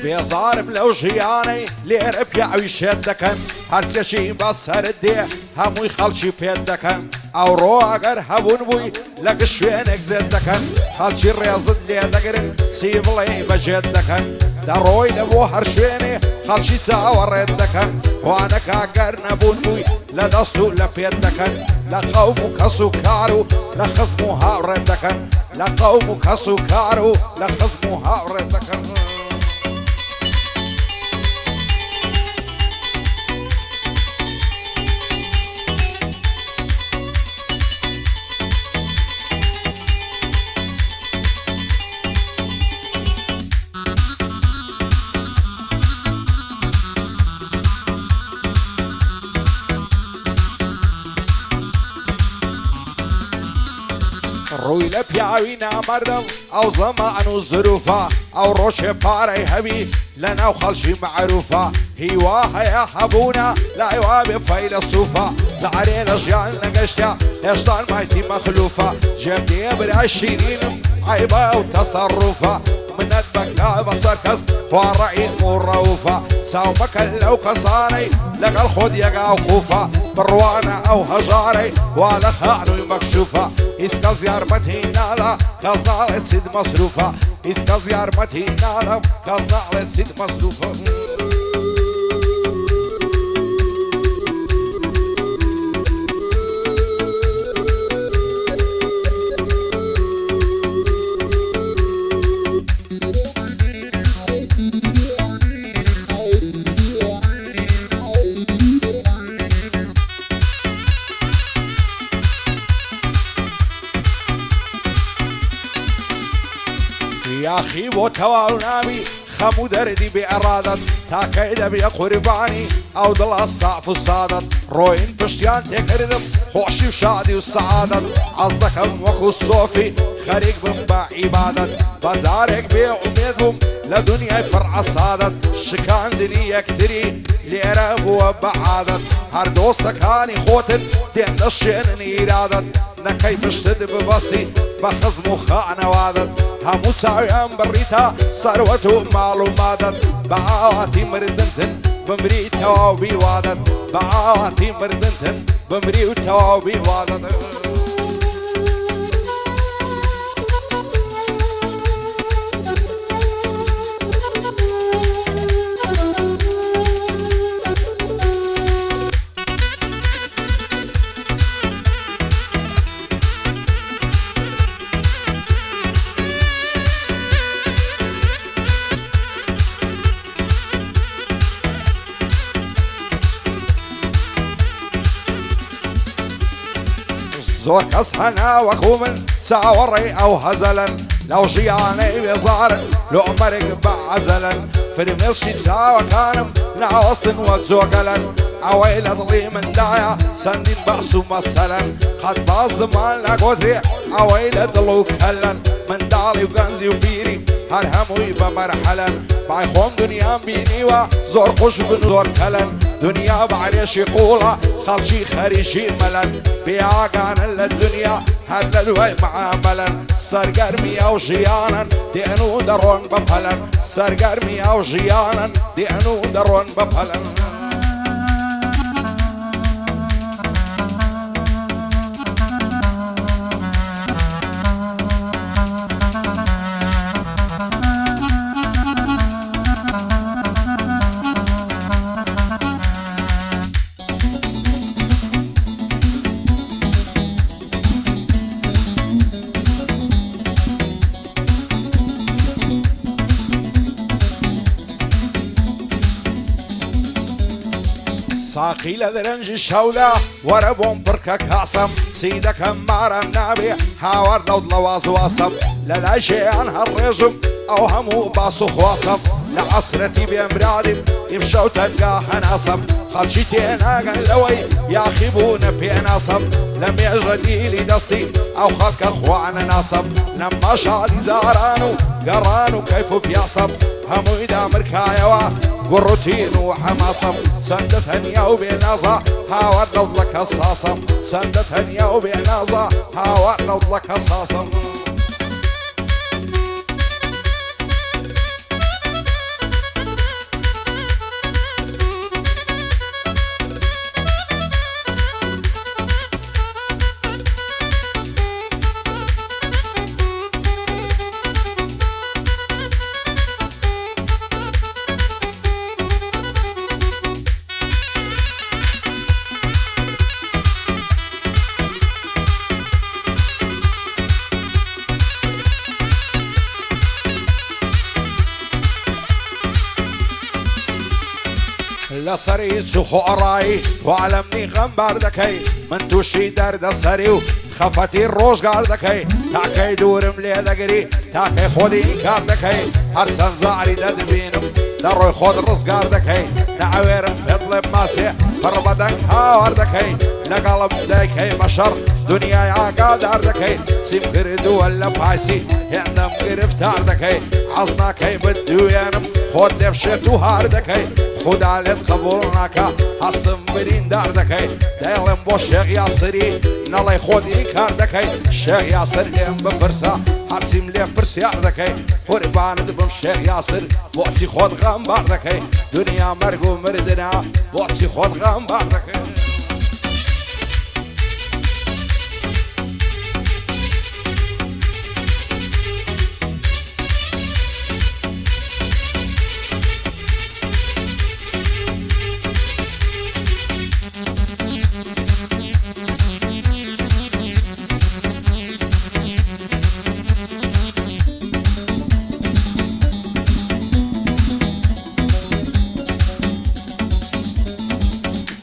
بێزارم لەو ژیانەی لێرە پیاوی شێت دەکەن هەرچێکی بە سەرت دێ هەمووی خەڵکی پێت دەکەن ئەوڕۆ ئەگەر هەبوون بووی لەگە شوێنێک زێت دەکەن خەڵکی ڕێزت لێ دەگرن چی بڵێ بەجێت دەکەن دەڕۆی لە بۆ هەر شوێنێ خەڵکی چاوەڕێت دەکەن وانەکە گەر نەبوون بووی لە دەست و لە پێت دەکەن لە قەوم و کەس و کار و لە خزم و هاوڕێت دەکەن لە قەوم و کەس و کار و لە خزم و هاوڕێت دەکەن ڕووی لە پیاوی نامەردم ئەو زەمان و زروفە ئەو ڕۆژێ پارەی هەبی لە ناو خەڵکی معروفە هیوا هەیە هەبوونە لایوا بێ فەیلسوفە زارێ لە ژیان نەگەشتە هێشتان مایتی مەخلوفە ژێبدێ برای شیرینم عیبە و تەسەڕوفە منەت بەکا بەسەر کەس خواڕەعین و ڕەوفە چاو مەکە لەو کەسانەی لەگەڵ خۆت یەگا و قوفە بڕوانە ئەو هەژارەی وا لە خانووی مەکشوفە هیچ کەس یارمەتی ناڵە کەس ناڵێت چیت مەسروفە هیچ کەس یارمەتی ناڵە کەس ناڵێت چیت مەسروفە یاخی بۆ تەواو ناوی خەموو دەردی بێئەرادەت تاکەی دەبێ قوربانی ئەو دڵە ساف و سادەت ڕۆین پشتیان تێکردم خۆشی و شادی و سەعادەت ئەس دەکەم وەکو سۆفی خەریک بم بە عیبادەت بەزارێک بێ ئومێد بووم لە دنیای پڕ عەسادەت شکاندنی یەکتری لێرە بووە بە عادەت هەر دۆستەکانی خۆتن دێندە شوێنن ئیرادەت نەکەی پشتت ببەستی بە خزم و خانەوادەت هەموو چاویان بڕیتە سەروەت و ماڵ و مادەت بە ئاواتی مردنتن بمری تەواو بیوادەت بە ئاواتی مردنتن بمری و تەواو بیوادەت زۆر کەس هەنا وەکو من چاوەڕێی ئەو هەزەلن لەو ژیانەی بێزارن لۆمەرێک بە عەزەلن فرمێشی چاوەکانم ناوەستن وەک جۆگەلن ئەوەی لە دڵی مندایە چەندین بەس و مەسەلن قەت باز زمان نەگۆترێ ئەوەی لە دڵ و کەلن منداڵی و گەنجی و پیری هەر هەمووی بە مەرحەلن بای خۆم دنیام بینیوە زۆر خوش بن و زۆر کەلن دنیا بەعرێشی قوڵە خەڵکی خەریشی مەلەن بێئاگانن لە دنیا هەر لە دوای معامەلەن سەرگەرمی ئەو ژیانن دێن و دەڕۆن بەپەلەن سەرگەرمی ئەو ژیانن دێن و دەڕۆن بەپەلەن ساقی لە دەرەنجی شەودا وەرە بۆم پڕکە کاسم چی دەکەم مارەم نابێ هاوار لەوت لە وازواسم لە لای شێیان هەڕێژم ئەو هەموو باس و خواسم لە عەسرەتی بێمرادیم ئیمشەو تەنگا هەناسم خەڵکی تێناگەن لەوەی یاخی بوونە پێناسم لە مێژە دیلی دەستی ئەو خەڵکە خوانە ناسم نەمما شادی زاران و گەڕان و کەیف و پیاسم هەمووی دامرکایەوە گوڕوتین و حەماسم چەندە تەنیا و بێنازە هاوار لەوت لە کەساسم چەندە تەنیا و بێنازە هاوار لەوت لە کەساسم لسري سخو أراي وعلمني غنبار دكي من توشي درد سريو خفتي الروش قال دكي تاكي دورم لي دقري تاكي خودي كار دكي هرسن زعري ددبينم دروي خود رز قال دكي نعويرم تطلب ماسي فربدن هاور دكي لقلب دكي بشر دنيا يا قادر دكي سيم ولا فايسي يندم قرفتار دكي عزنا كي بدو ينم خود دفشت وهار دكي خود علت قبولناكا هستم برين دار دكي دايلم بو شيخ ياسري نالي خودي كار دكي شيخ ياسر ام بفرسا هرسيم لي فرس يار دكي قربان دبم شيخ ياسر بوسي خود غنبار دكي دنيا مرقو مردنا بوسي خود غنبار دكي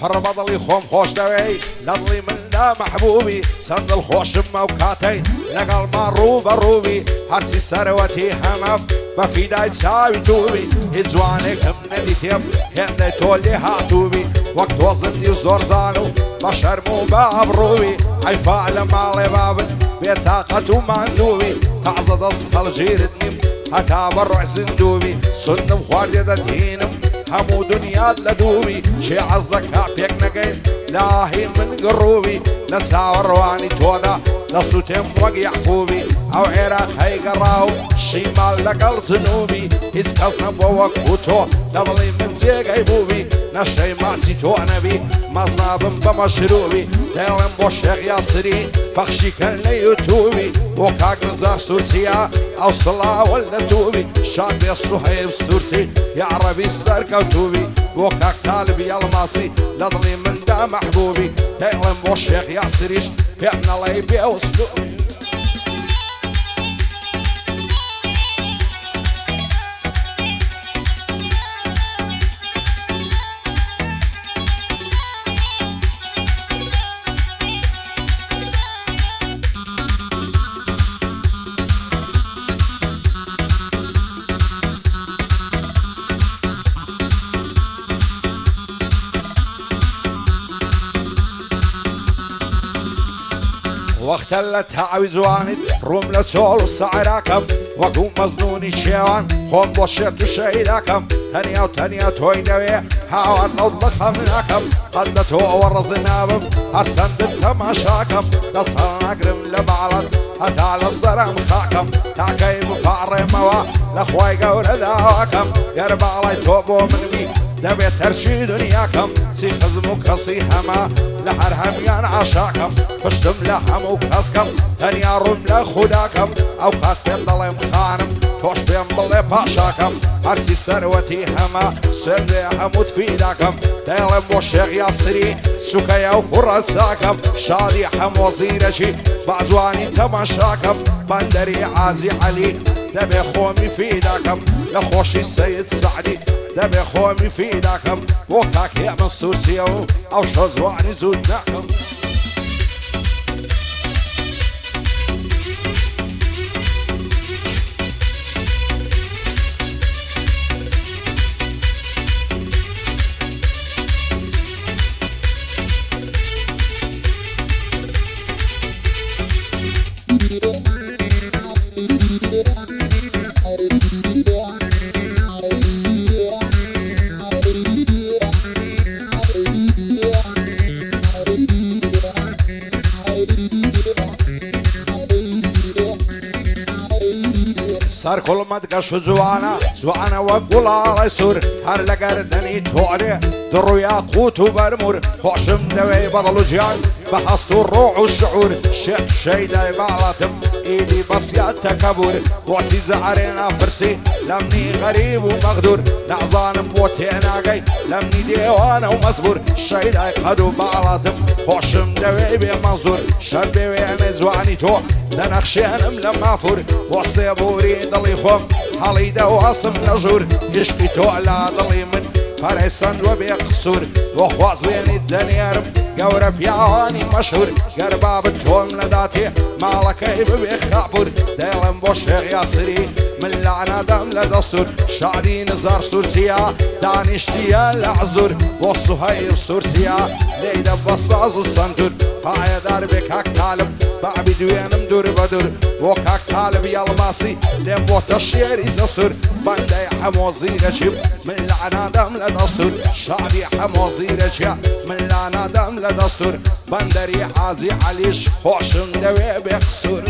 فربضلي خوم خوش دوي لضلي من دا محبوبي سند الخوش موكاتي لقل ما روبي هرسي سروتي همف ما في داي تساوي توبي هزوانك من ديتيب هندي تولي هاتوبي وقت وصلتي وزور زانو بشر مو بابروبي هاي فعل مالي بابن بطاقة مندوبي تعزد اصقل جيردني هتا برع زندوبي سنم خواردي دتينم همو دنيا لدوبي شي عزلك هابيك نقين لاهي من قروبي نساور واني تودا نصوتم وقيع خوبي او عراق هاي قراو شمال لقل جنوبي اسكسنا بوقفوتو لضلي من زيق ايبوبي نشي ماسي تو نبي مزنابم بمشروبي دايلم بوشيخ ياسري بخشي كان ليوتوبي وكاك نزار سورسيا او صلاة ولا توبي شاد يصو هاي بسورسي يا عربي السركة وتوبي وكاك طالبي الماسي لضلي من دا محبوبي دايلم بوشيخ ياسريش بيعنا الله يبيع وصلوبي وقت اللي تعوز واند روم لسول وسعراكم وقوم مزنوني شيوان خون بوشيت وشيداكم تانية وتانية توي دوي حاول نضلقها مناكم قد تور زنابم هرسن بالتماشاكم قصرنا قرم لبعلد هتعلى الصرم خاكم تعكي بفعر موا لخواي قول داواكم يربع علي توبو من بي دبي ترشي دنياكم سي خزمك صيحما لحرهم يان عشاكم فشتم لحم وكاسكم تانيا روم لخداكم او كاكتب ضلي مخانم توش بين ضلي باشاكم هرسي سروتي هما سردي حمود في داكم دايلم بوشيخ ياسري سكايا وكرساكم شادي حم وزيرشي بعزواني تماشاكم بندري عازي علي دبي خومي في داكم لخوشي السيد سعدي دبي خومي في داكم وكاك يا من سورسيو او شوزواني زودناكم صار كل ما تقشو زوانا وقول على سور هر لقردني توعدي درو ياقوت وبرمور خوشم دوي بضلو جان بحصتو الروح والشعور شيت شيدا بعلاتم ايدي بس يا تكبر وعتي زعرنا فرسي لمني غريب ومقدور نعزان بوتينا جاي لمني ديوانا ومزبور شيدا قدو بعلاتم خوشم دوي بمنظور شربي ويمزواني تو لنخشينم لما فور وصيبوري ضلي خوم حالي دواصم نجور يشكي تو على ضلي من فريسان وبيقصور وخواز بين الدنيارم قورة فيعاني مشهور قرباب التوم لداتي مالكي بخابور ديلم بوشيغ ياسري من لعنة دم لدستور شعدي نزار سورسيا دانشتيا لعزور والصهيب سورسيا ليدا بصاز والسنتور هاي داربك هاك طالب بعبي دوينم دور بدور وكاك طالب يالماسي دم بوتشير يزسور بندي حموزي رجيب من لعنة دم لدستور شعبي حموزي رجيب من لعنة دم لدستور بندري عازي عليش خوشن دوي بخسور